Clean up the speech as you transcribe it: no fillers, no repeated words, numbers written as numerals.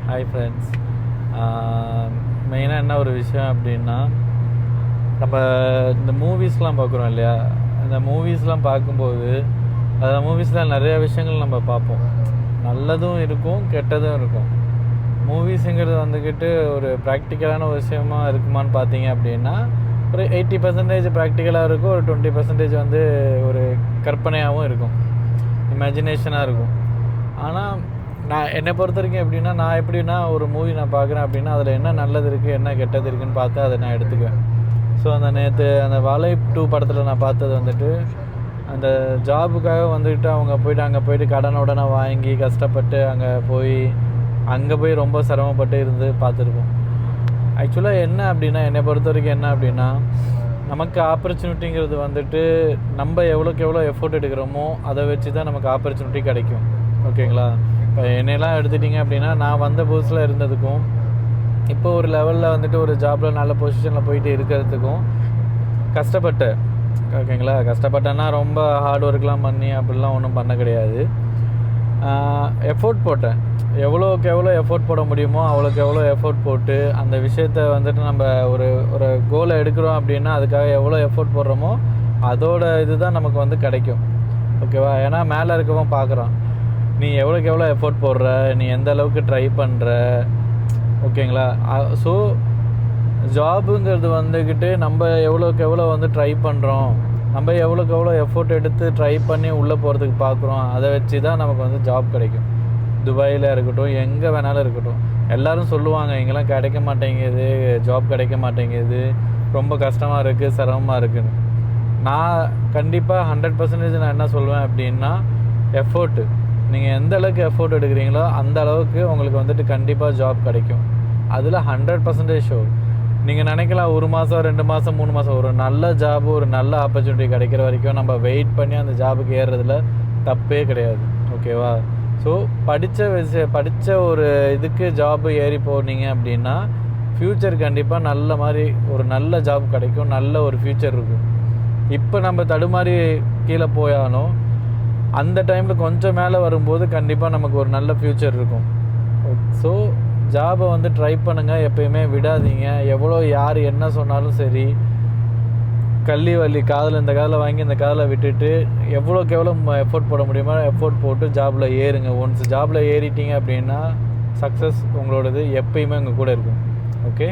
Hi friends. மெயினாக என்ன ஒரு விஷயம் அப்படின்னா, நம்ம இந்த மூவிஸ்லாம் பார்க்குறோம் இல்லையா? இந்த மூவிஸ்லாம் பார்க்கும்போது அந்த மூவிஸில் நிறைய விஷயங்கள் நம்ம பார்ப்போம். நல்லதும் இருக்கும், கெட்டதும் இருக்கும். மூவிஸுங்கிறது வந்துக்கிட்டு ஒரு ப்ராக்டிக்கலான ஒரு விஷயமா இருக்குமான்னு பார்த்தீங்க அப்படின்னா, ஒரு 80% ப்ராக்டிக்கலாக இருக்கும், ஒரு 20% வந்து ஒரு கற்பனையாகவும் இருக்கும், இமேஜினேஷனாக இருக்கும். ஆனால் நான் என்னை பொறுத்த வரைக்கும் எப்படின்னா, நான் எப்படின்னா ஒரு மூவி நான் பார்க்குறேன் அப்படின்னா அதில் என்ன நல்லது இருக்குது என்ன கெட்டது இருக்குதுன்னு பார்த்து அதை நான் எடுத்துக்குவேன். ஸோ அந்த நேற்று அந்த வாழை 2 படத்தில் நான் பார்த்தது வந்துட்டு, அந்த ஜாபுக்காக வந்துக்கிட்டு அவங்க அங்கே போயிட்டு கடனை வாங்கி கஷ்டப்பட்டு அங்கே போய் ரொம்ப சிரமப்பட்டு இருந்து பார்த்துருப்போம். ஆக்சுவலாக என்ன அப்படின்னா, என்னை பொறுத்த வரைக்கும் என்ன அப்படின்னா, நமக்கு ஆப்பர்ச்சுனிட்டிங்கிறது வந்துட்டு நம்ம எவ்வளோக்கு எவ்வளோ எஃபோர்ட் எடுக்கிறோமோ அதை வச்சு தான் நமக்கு ஆப்பர்ச்சுனிட்டி கிடைக்கும். ஓகேங்களா? இப்போ என்னையெல்லாம் எடுத்துட்டிங்க அப்படின்னா, நான் வந்த புதுசில் இருந்ததுக்கும் இப்போ ஒரு லெவலில் வந்துட்டு ஒரு ஜாபில் நல்ல பொசிஷனில் போயிட்டு இருக்கிறதுக்கும் கஷ்டப்பட்டேன். ஓகேங்களா? கஷ்டப்பட்டேன்னா ரொம்ப ஹார்ட் ஒர்க்லாம் பண்ணி அப்படிலாம் ஒன்றும் பண்ண கிடையாது. எஃபோர்ட் போட்டேன். எவ்வளோக்கு எவ்வளோ எஃபோர்ட் போட முடியுமோ அவ்வளோக்கு எவ்வளோ எஃபோர்ட் போட்டு அந்த விஷயத்த வந்துட்டு நம்ம ஒரு கோலை எடுக்கிறோம் அப்படின்னா அதுக்காக எவ்வளோ எஃபோர்ட் போடுறோமோ அதோட இதுதான் நமக்கு வந்து கிடைக்கும். ஓகேவா? ஏன்னா மேலே இருக்கவன் பார்க்குறான், நீ எவ்வளோக்கு எவ்வளோ எஃபோர்ட் போடுற, நீ எந்த அளவுக்கு ட்ரை பண்ணுற. ஓகேங்களா? ஸோ ஜாபுங்கிறது வந்துக்கிட்டு நம்ம எவ்வளோக்கு எவ்வளோ வந்து ட்ரை பண்ணுறோம், நம்ம எவ்வளோக்கு எவ்வளோ எஃபோர்ட் எடுத்து ட்ரை பண்ணி உள்ளே போகிறதுக்கு பார்க்குறோம், அதை வச்சு தான் நமக்கு வந்து ஜாப் கிடைக்கும். துபாயில் இருக்கட்டும், எங்கே வேணாலும் இருக்கட்டும், எல்லோரும் சொல்லுவாங்க இங்கெல்லாம் கிடைக்க மாட்டேங்குது, ஜாப் கிடைக்க மாட்டேங்குது, ரொம்ப கஷ்டமாக இருக்குது, சிரமமாக இருக்குதுன்னு. நான் கண்டிப்பாக 100% நான் என்ன சொல்லுவேன் அப்படின்னா, எஃபோர்ட்டு நீங்கள் எந்த அளவுக்கு எஃபோர்ட் எடுக்கிறீங்களோ அந்த அளவுக்கு உங்களுக்கு வந்துட்டு கண்டிப்பாக ஜாப் கிடைக்கும். அதில் 100% ஷோர். நீங்கள் நினைக்கலாம் 1 மாதம் 2 மாதம் 3 மாதம் ஒரு நல்ல ஜாபு ஒரு நல்ல ஆப்பர்ச்சுனிட்டி கிடைக்கிற வரைக்கும் நம்ம வெயிட் பண்ணி அந்த ஜாபுக்கு ஏறுறதுல தப்பே கிடையாது. ஓகேவா? ஸோ படித்த ஒரு இதுக்கு ஜாபு ஏறி போனீங்க அப்படின்னா ஃப்யூச்சர் கண்டிப்பாக ஒரு நல்ல ஜாப் கிடைக்கும், நல்ல ஒரு ஃப்யூச்சர் இருக்கும். இப்போ நம்ம தடுமாறி கீழே போயாலும் அந்த டைமில் கொஞ்சம் மேலே வரும்போது கண்டிப்பாக நமக்கு ஒரு நல்ல ஃப்யூச்சர் இருக்கும். ஸோ ஜாபை வந்து ட்ரை பண்ணுங்கள், எப்பயுமே விடாதீங்க. எவ்வளோ யார் என்ன சொன்னாலும் சரி, காதில் இந்த காதில் வாங்கி இந்த காதில் விட்டுட்டு எவ்வளோக்கு எவ்வளோ எஃபோர்ட் போட முடியுமோ எஃபோர்ட் போட்டு ஜாபில் ஏறுங்க. ஒன்ஸ் ஜாபில் ஏறிட்டீங்க அப்படின்னா சக்ஸஸ் உங்களோடது எப்பயுமே உங்கள் கூட இருக்கும். ஓகே.